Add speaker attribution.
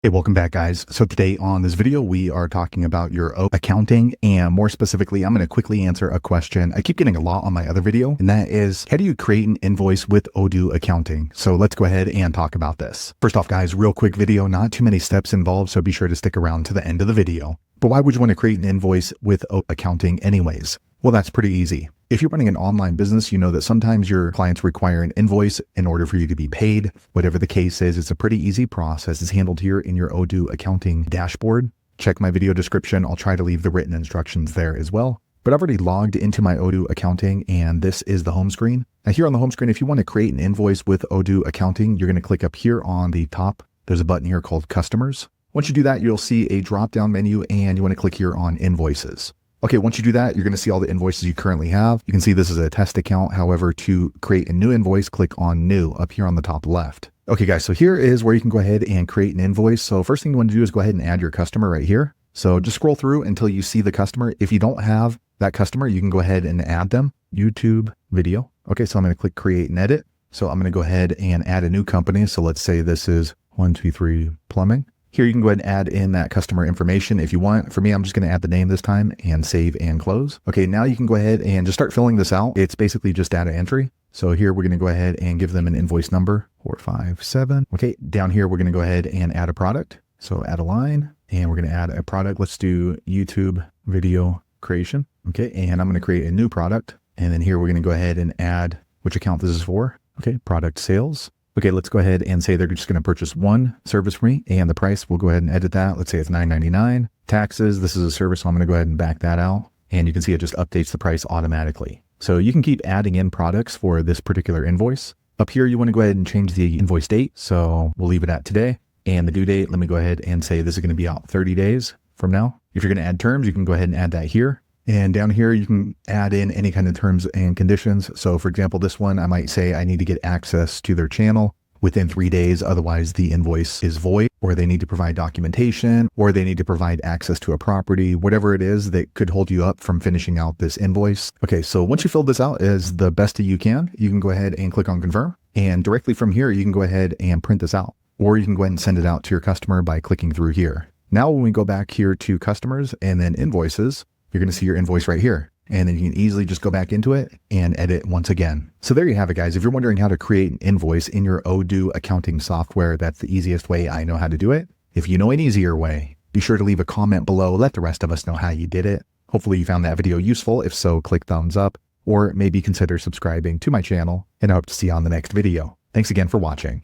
Speaker 1: Hey, welcome back, guys. So today on this video, we are talking about your Odoo accounting, and more specifically, I'm going to quickly answer a question I keep getting a lot on my other video, and that is, how do you create an invoice with Odoo Accounting? So let's go ahead and talk about this. First off, guys, real quick video, not too many steps involved, so be sure to stick around to the end of the video. But why would you want to create an invoice with Odoo Accounting anyways? Well, that's pretty easy. If you're running an online business, you know that sometimes your clients require an invoice in order for you to be paid. Whatever the case is, it's a pretty easy process. It's handled here in your Odoo Accounting dashboard. Check my video description. I'll try to leave the written instructions there as well. But I've already logged into my Odoo Accounting, and this is the home screen. Now here on the home screen, if you want to create an invoice with Odoo Accounting, you're going to click up here on the top. There's a button here called Customers. Once you do that, you'll see a drop-down menu, and you want to click here on Invoices. Okay, once you do that, you're going to see all the invoices you currently have. You can see this is a test account. However, to create a new invoice, click on New up here on the top left. Okay, guys, so here is where you can go ahead and create an invoice. So first thing you want to do is go ahead and add your customer right here. So just scroll through until you see the customer. If you don't have that customer, you can go ahead and add them. YouTube video. Okay, so I'm going to click Create and Edit. So I'm going to go ahead and add a new company. So let's say this is 123 Plumbing. Here you can go ahead and add in that customer information if you want. For me, I'm just going to add the name this time and save and close. Okay, now you can go ahead and just start filling this out. It's basically just data entry. So here we're going to go ahead and give them an invoice number, 457. Okay, down here we're going to go ahead and add a product. So add a line, and we're going to add a product. Let's do YouTube video creation. Okay, and I'm going to create a new product. And then here we're going to go ahead and add which account this is for. Okay, product sales. Okay, let's go ahead and say they're just going to purchase one service from me, and the price, we'll go ahead and edit that. Let's say it's $9.99. Taxes, this is a service, so I'm going to go ahead and back that out. And you can see it just updates the price automatically. So you can keep adding in products for this particular invoice. Up here, you want to go ahead and change the invoice date. So we'll leave it at today. And the due date, let me go ahead and say this is going to be out 30 days from now. If you're going to add terms, you can go ahead and add that here. And down here, you can add in any kind of terms and conditions. So for example, this one, I might say I need to get access to their channel within 3 days. Otherwise, the invoice is void, or they need to provide documentation, or they need to provide access to a property, whatever it is that could hold you up from finishing out this invoice. Okay, so once you fill this out as the best that you can go ahead and click on confirm. And directly from here, you can go ahead and print this out, or you can go ahead and send it out to your customer by clicking through here. Now, when we go back here to customers and then invoices, you're going to see your invoice right here. And then you can easily just go back into it and edit once again. So there you have it, guys. If you're wondering how to create an invoice in your Odoo accounting software, that's the easiest way I know how to do it. If you know an easier way, be sure to leave a comment below. Let the rest of us know how you did it. Hopefully you found that video useful. If so, click thumbs up, or maybe consider subscribing to my channel, and I hope to see you on the next video. Thanks again for watching.